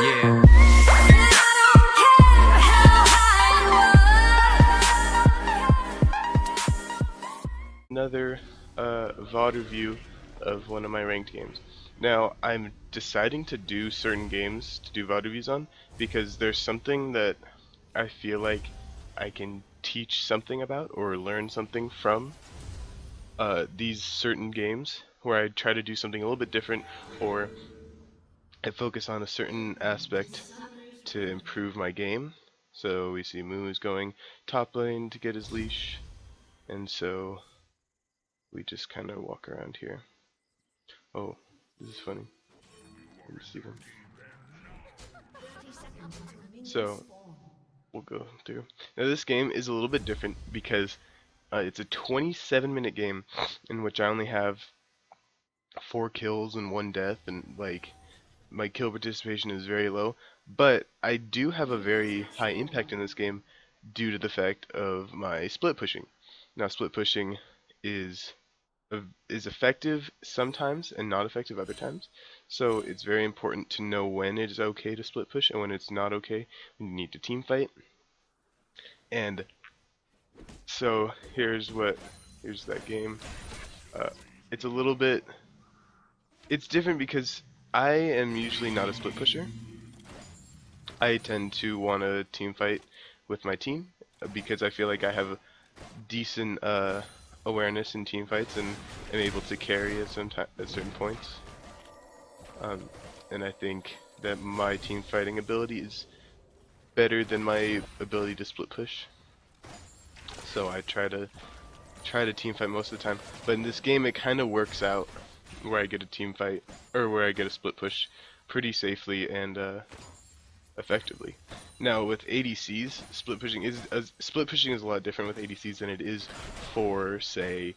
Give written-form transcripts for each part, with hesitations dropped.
Yeah. Another VOD review of one of my ranked games. Now, I'm deciding to do certain games to do VOD reviews on because there's something that I feel like I can teach something about or learn something from these certain games where I try to do something a little bit different, or I focus on a certain aspect to improve my game. So we see Moo is going top lane to get his leash, and so we just kind of walk around here. Oh, this is funny. Let me see them. So we'll go through. Now this game is a little bit different because it's a 27-minute game in which I only have 4 kills and 1 death, and like my kill participation is very low. But I do have a very high impact in this game due to the fact of my split pushing. Now split pushing is is effective sometimes and not effective other times. So it's very important to know when it is okay to split push and when it's not okay, when you need to team fight. And so here's that game. It's a little bit, it's different because I am usually not a split pusher. I tend to want to team fight with my team because I feel like I have decent awareness in team fights and am able to carry at certain points. And I think that my team fighting ability is better than my ability to split push. So I try to team fight most of the time. But in this game, it kind of works out where I get a team fight or where I get a split push pretty safely and effectively. Now with ADCs, split pushing is a lot different with ADCs than it is for, say,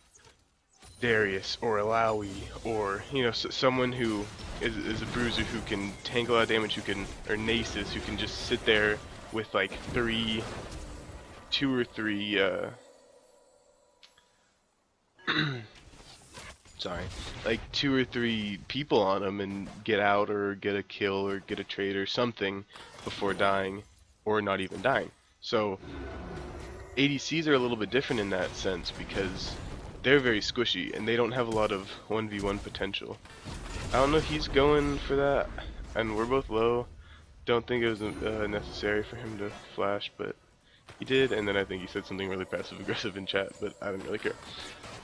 Darius or Alawi, or someone who is a bruiser who can tank a lot of damage, or Nasus who can just sit there with like 2 or 3 sorry, like 2 or 3 people on them and get out or get a kill or get a trade or something before dying, or not even dying. So ADCs are a little bit different in that sense because they're very squishy and they don't have a lot of 1v1 potential. I don't know, he's going for that and we're both low. Don't think it was necessary for him to flash, but he did, and then I think he said something really passive aggressive in chat, but I didn't really care.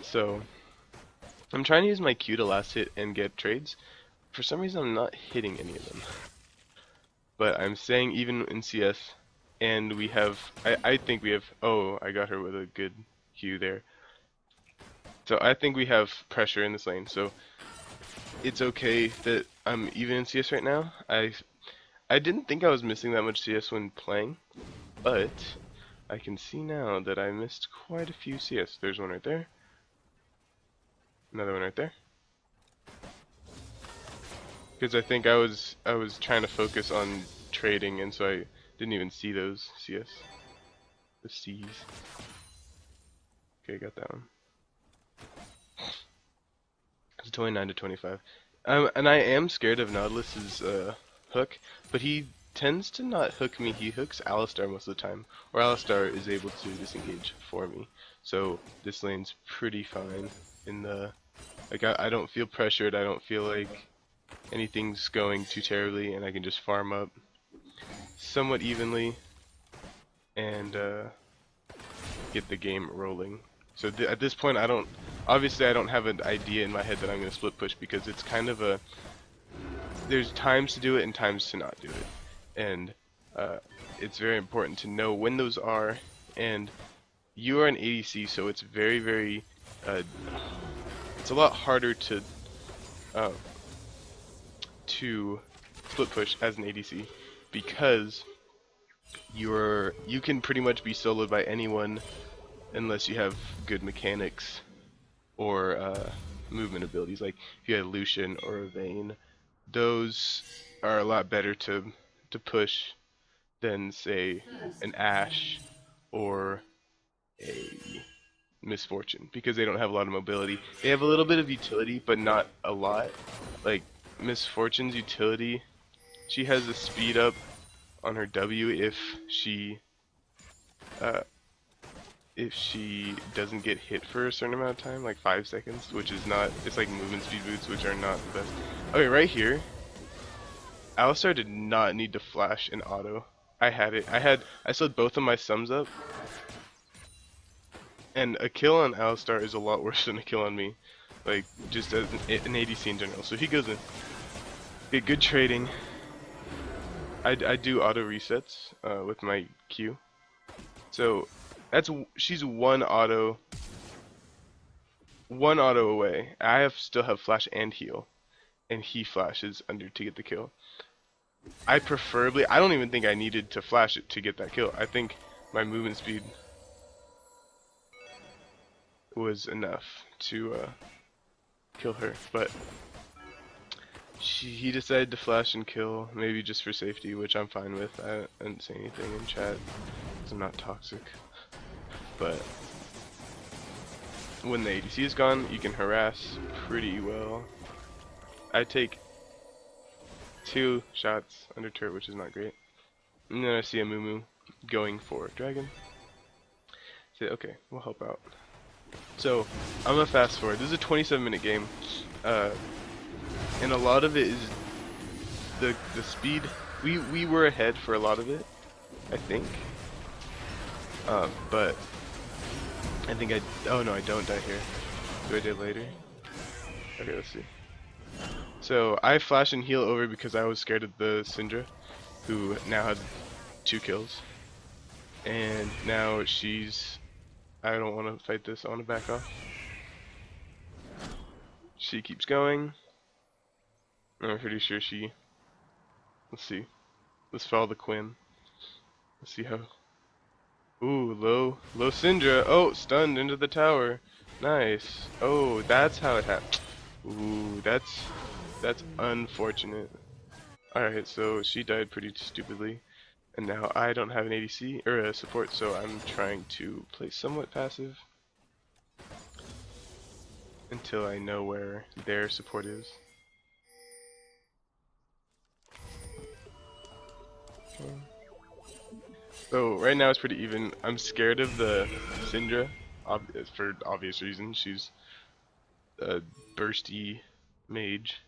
So I'm trying to use my Q to last hit and get trades. For some reason I'm not hitting any of them. But I'm saying even in CS, and we have, I think we have, oh, I got her with a good Q there. So I think we have pressure in this lane, so it's okay that I'm even in CS right now. I didn't think I was missing that much CS when playing, but I can see now that I missed quite a few CS. There's one right there. Another one right there. Because I think I was trying to focus on trading, and so I didn't even see those CS. The C's. Okay, got that one. It's 29 to 25. And I am scared of Nautilus's hook, but he tends to not hook me. He hooks Alistar most of the time, or Alistar is able to disengage for me. So this lane's pretty fine. In the I don't feel pressured. I don't feel like anything's going too terribly, and I can just farm up somewhat evenly and get the game rolling. So at this point, obviously I don't have an idea in my head that I'm going to split push because it's kind of there's times to do it and times to not do it, and it's very important to know when those are. And you are an ADC, so it's very it's a lot harder to split push as an ADC because you can pretty much be soloed by anyone unless you have good mechanics or movement abilities. Like if you had Lucian or a Vayne, those are a lot better to push than, say, an Ashe or a Misfortune, because they don't have a lot of mobility. They have a little bit of utility, but not a lot. Like Misfortune's utility She has a speed up on her W uh, if she doesn't get hit for a certain amount of time, like 5 seconds, which is not, it's like movement speed boots, which are not the best. Okay, right here, Alistar did not need to flash in auto. I had it. I slid both of my sums up, and a kill on Alistar is a lot worse than a kill on me, like just as an ADC in general. So he goes in, get good trading. I do auto resets with my Q. So she's one auto away. Still have flash and heal, and he flashes under to get the kill. I don't even think I needed to flash it to get that kill. I think my movement speed was enough to kill her, but he decided to flash and kill, maybe just for safety, which I'm fine with. I didn't say anything in chat, because I'm not toxic. But when the ADC is gone, you can harass pretty well. I take 2 shots under turret, which is not great. And then I see a Mumu going for dragon. Say, okay, we'll help out. So I'm gonna fast forward. This is a 27-minute game, and a lot of it is the speed. We were ahead for a lot of it, I think. But I think oh no, I don't die here. Do I die later? Okay, let's see. So I flash and heal over because I was scared of the Syndra, who now has 2 kills, and now I don't want to fight this. I want to back off. She keeps going. I'm pretty sure let's see. Let's follow the Quinn. Let's see how. Ooh, low Syndra. Oh, stunned into the tower. Nice. Oh, that's how it happened. Ooh, that's unfortunate. Alright, so she died pretty stupidly. And now I don't have an ADC, or a support, so I'm trying to play somewhat passive until I know where their support is. Okay. So right now it's pretty even. I'm scared of the Syndra, for obvious reasons. She's a bursty mage.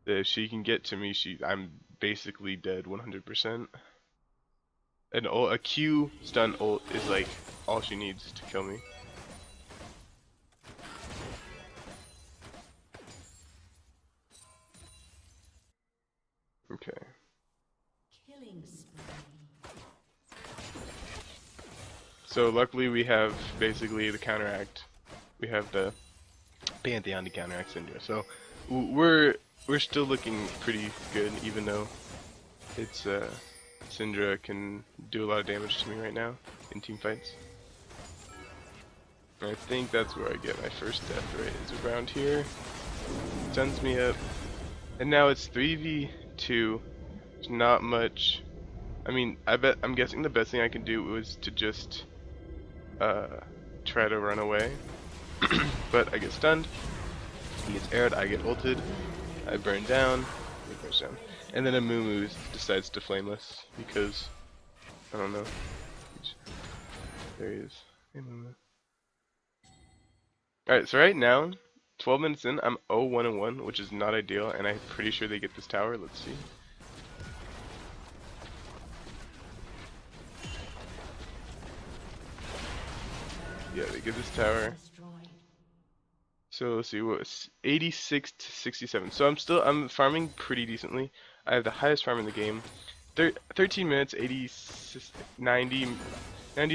If she can get to me, I'm basically dead 100%. A Q stun ult is like all she needs to kill me. Okay. So luckily we have basically the counteract. We have the Pantheon to counteract Syndra. So we're still looking pretty good, even though it's Syndra can do a lot of damage to me right now in team fights. I think that's where I get my first death rate, is around here. Stuns me up. And now it's 3v2. There's not much. I mean, I'm guessing the best thing I can do was to just try to run away. But I get stunned. He gets arrowed, I get ulted. I burn down. He burns down. And then a Mumu decides to flameless because I don't know. There he is. Hey, Mumu. Alright, so right now, 12 minutes in, I'm 0-1-1, which is not ideal, and I'm pretty sure they get this tower. Let's see. Yeah, they get this tower. So let's see, what was 86 to 67. So I'm farming pretty decently. I have the highest farm in the game. 13 minutes, 90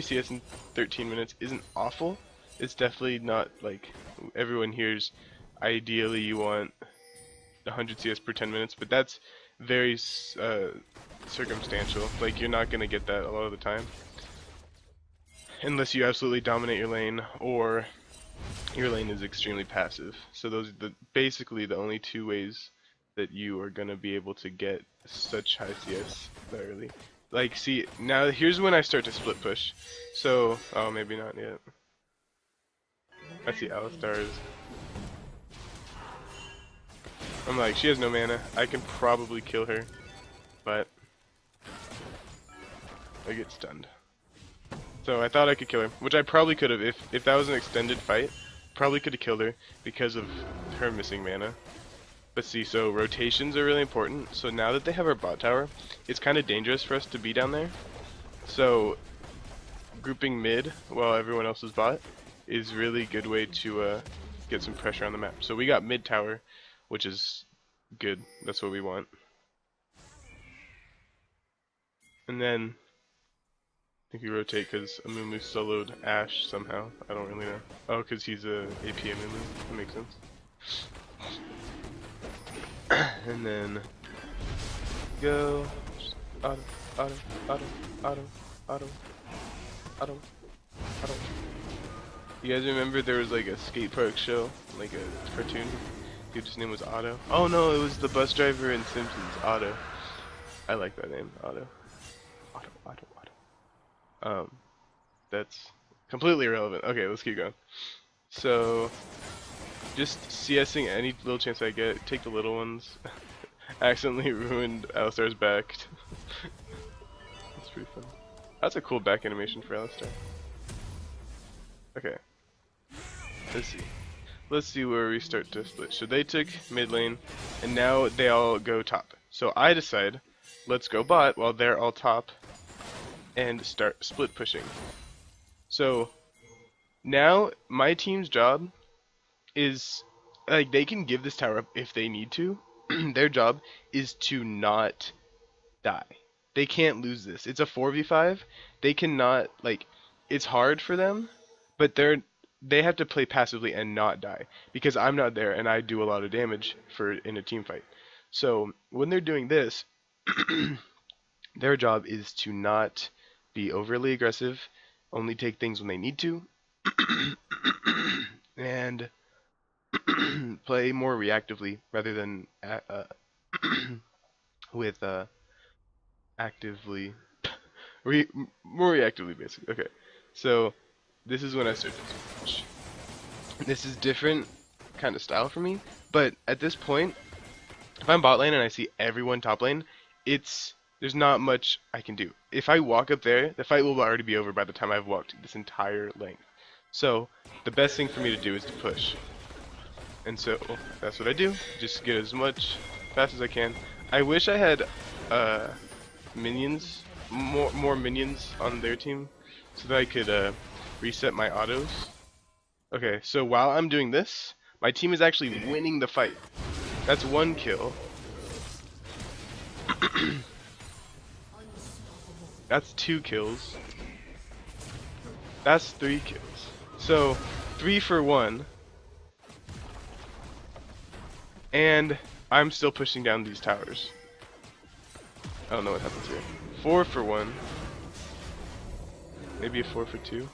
CS in 13 minutes isn't awful. It's definitely not like everyone hears. Ideally, you want 100 CS per 10 minutes, but that's very circumstantial. Like, you're not gonna get that a lot of the time, unless you absolutely dominate your lane or your lane is extremely passive. So those are basically the only 2 ways that you are gonna be able to get such high CS that early. Like, see, now here's when I start to split push. So, oh, maybe not yet. I see Alistar's. I'm like, she has no mana. I can probably kill her. but I get stunned. So I thought I could kill her, which I probably could have if that was an extended fight. Probably could have killed her because of her missing mana. But see, so rotations are really important. So now that they have our bot tower, it's kind of dangerous for us to be down there. So grouping mid while everyone else is bot is really good way to get some pressure on the map. So we got mid tower, which is good. That's what we want. And then I think we rotate because Amumu soloed Ashe somehow. I don't really know. Oh, because he's a AP Amumu. That makes sense. And then go auto, auto, auto, auto, auto, auto, auto. You guys remember there was like a skate park show, like a cartoon? Dude's name was Otto. Oh no, it was the bus driver in Simpsons, Otto. I like that name, Otto. Otto, Otto, Otto. That's completely irrelevant. Okay, let's keep going. So, just CSing any little chance I get, take the little ones. Accidentally ruined Alistar's back. That's pretty fun. That's a cool back animation for Alistar. Okay. Let's see. Let's see where we start to split. So they took mid lane, and now they all go top. So I decide, let's go bot while they're all top, and start split pushing. So now my team's job is, like, they can give this tower up if they need to. Their job is to not die. They can't lose this. It's a 4v5. They cannot, like, it's hard for them, but they have to play passively and not die because I'm not there and I do a lot of damage in a team fight. So when they're doing this, their job is to not be overly aggressive, only take things when they need to, and play more reactively rather than with actively more reactively, basically. Okay, so this is when I start to switch. This is different kind of style for me, but at this point, if I'm bot lane and I see everyone top lane, there's not much I can do. If I walk up there, the fight will already be over by the time I've walked this entire length. So the best thing for me to do is to push. And so that's what I do. Just get as much fast as I can. I wish I had minions, more minions on their team, so that I could reset my autos. Okay, so while I'm doing this, my team is actually winning the fight. That's 1 kill. That's 2 kills. That's 3 kills. So 3 for 1. And I'm still pushing down these towers. I don't know what happens here. 4 for 1. Maybe a 4 for 2.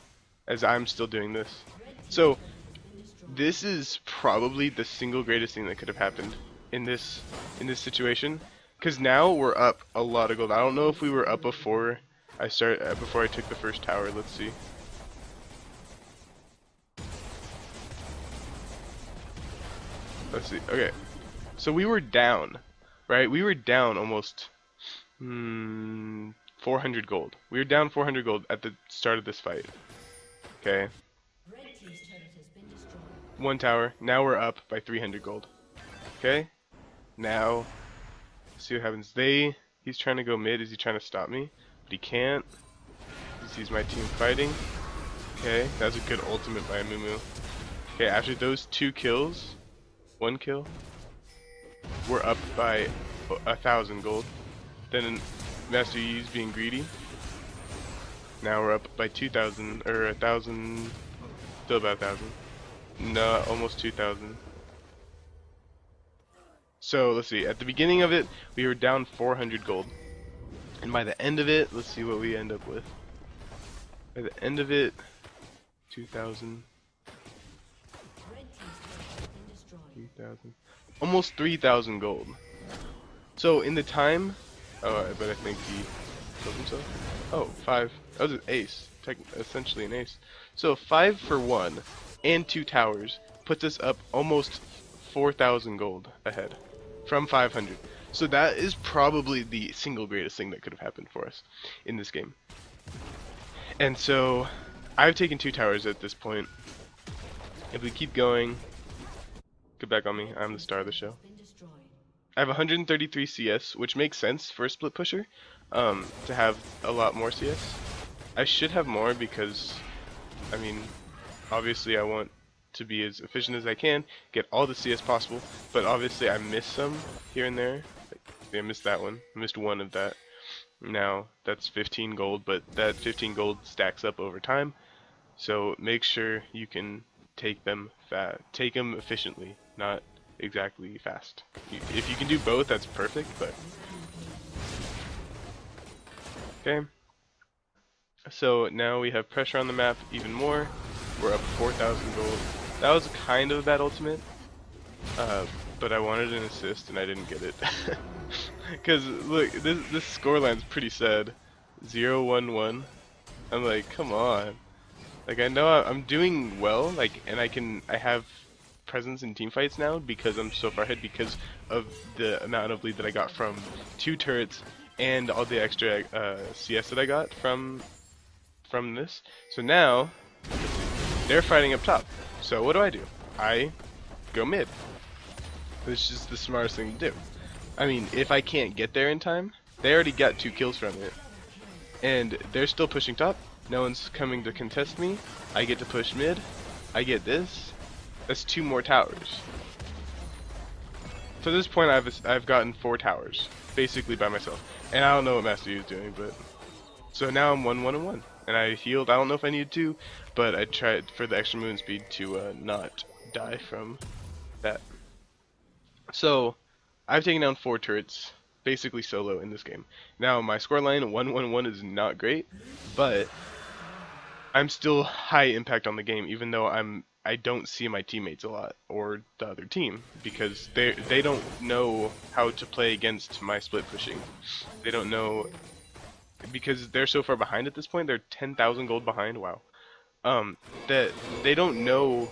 As I'm still doing this. So this is probably the single greatest thing that could have happened in this situation. Because now we're up a lot of gold. I don't know if we were up before I took the first tower. Let's see. Let's see. Okay. So we were down, right? We were down almost 400 gold. We were down 400 gold at the start of this fight. Okay. 1 tower. Now we're up by 300 gold. Okay. Now, let's see what happens. He's trying to go mid. Is he trying to stop me? But he can't. He sees my team fighting. Okay. That was a good ultimate by Amumu. Okay. After those 2 kills, 1 kill, we're up by 1,000 gold. Then Master Yi's being greedy. Now we're up by 2,000 or 1,000. Still about 1,000. No, almost 2,000. So let's see. At the beginning of it, we were down 400 gold, and by the end of it, let's see what we end up with. By the end of it, 2,000. 3,000. Almost 3,000 gold. So in the time, but I think he killed himself. Oh, 5. That was an ace. Essentially an ace. So 5 for 1 and 2 towers puts us up almost 4,000 gold ahead from 500. So that is probably the single greatest thing that could have happened for us in this game. And so I've taken 2 towers at this point. If we keep going, get back on me. I'm the star of the show. I have 133 CS, which makes sense for a split pusher, to have a lot more CS. I should have more because, I mean, obviously I want to be as efficient as I can, get all the CS possible, but obviously I miss some here and there. I missed that one. I missed one of that. Now, that's 15 gold, but that 15 gold stacks up over time, so make sure you can take them efficiently, not exactly fast. If you can do both, that's perfect, but okay. So now we have pressure on the map even more. We're up 4,000 gold. That was kind of a bad ultimate, but I wanted an assist and I didn't get it. Cause look, this scoreline's pretty sad. 0-1-1. I'm like, come on. Like I know I'm doing well, like, and I have presence in team fights now because I'm so far ahead because of the amount of lead that I got from 2 turrets and all the extra CS that I got from this. So now they're fighting up top. So what do? I go mid. It's just the smartest thing to do. I mean, if I can't get there in time, they already got 2 kills from it. And they're still pushing top. No one's coming to contest me. I get to push mid. I get this. That's 2 more towers. To this point, I've gotten 4 towers, basically by myself. And I don't know what Master Yi is doing, but so now I'm 1-1-1, and I healed. I don't know if I needed to, but I tried for the extra movement speed to not die from that. So I've taken down 4 turrets, basically solo in this game. Now my scoreline 1-1-1 is not great, but I'm still high impact on the game, even though I don't see my teammates a lot or the other team because they don't know how to play against my split pushing. They don't know because they're so far behind at this point. They're 10,000 gold behind. Wow. That they don't know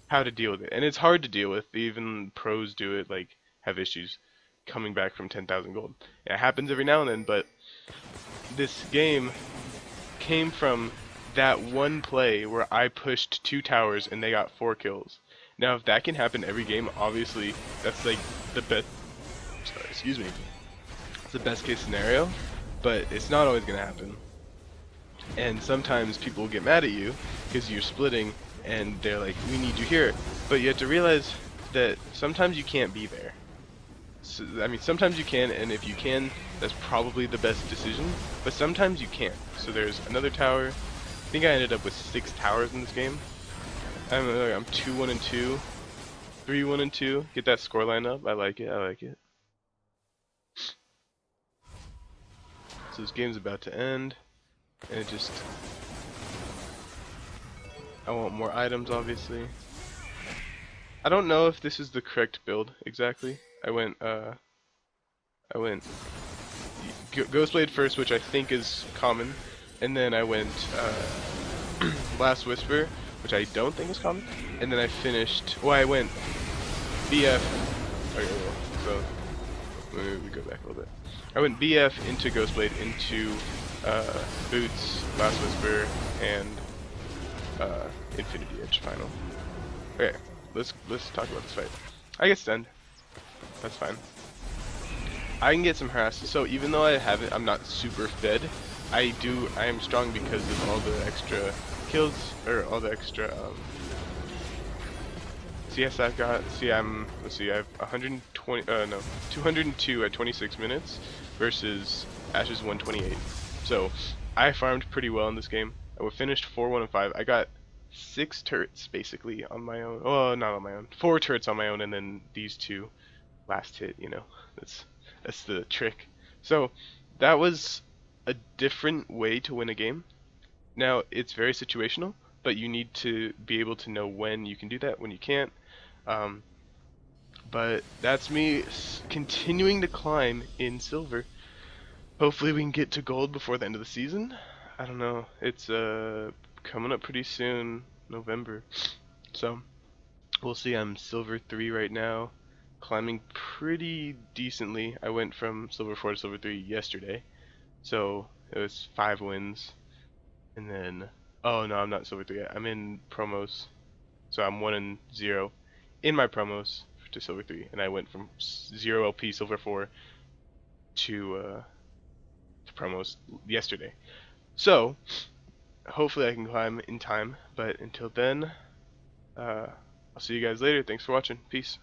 how to deal with it, and it's hard to deal with. Even pros do it, like have issues coming back from 10,000 gold. It happens every now and then, but this game came from that one play where I pushed 2 towers and they got 4 kills. Now, if that can happen every game, obviously that's like the best. Excuse me. It's the best case scenario, but it's not always gonna happen. And sometimes people get mad at you because you're splitting, and they're like, "We need you here," but you have to realize that sometimes you can't be there. So, I mean, sometimes you can, and if you can, that's probably the best decision. But sometimes you can't. So there's another tower. I think I ended up with 6 towers in this game. I'm 2-1-2, 3-1-2. Get that scoreline up. I like it. I like it. So this game's about to end, and it just. I want more items, obviously. I don't know if this is the correct build exactly. I went Ghostblade first, which I think is common, and then I went Last Whisper, which I don't think is common, and then I finished. Well, I went BF. Okay, so maybe we go back a little bit. I went BF into Ghostblade into Boots, Last Whisper, and Infinity Edge final. Okay, let's talk about this fight. I get stunned. That's fine. I can get some harass. So even though I'm not super fed, I am strong because of all the extra kills or all the extra CS I've got. See, let's see, I have 202 at 26 minutes versus Ash's 128. So I farmed pretty well in this game. I finished 4-1-5. I got 6 turrets basically on my own. Oh, not on my own. 4 turrets on my own, and then these 2 last hit. You know, that's the trick. So that was a different way to win a game. Now it's very situational, but you need to be able to know when you can do that, when you can't. But that's me continuing to climb in silver. Hopefully we can get to gold before the end of the season. I don't know. It's coming up pretty soon, November. So we'll see. I'm silver 3 right now. climbing pretty decently. I went from silver 4 to silver 3 yesterday, so it was 5 wins. And then, oh no, I'm not silver 3 yet. I'm in promos, so I'm 1 and 0 in my promos to silver 3, and I went from 0 LP silver 4 to promos yesterday. So hopefully I can climb in time, but until then, I'll see you guys later. Thanks for watching. Peace.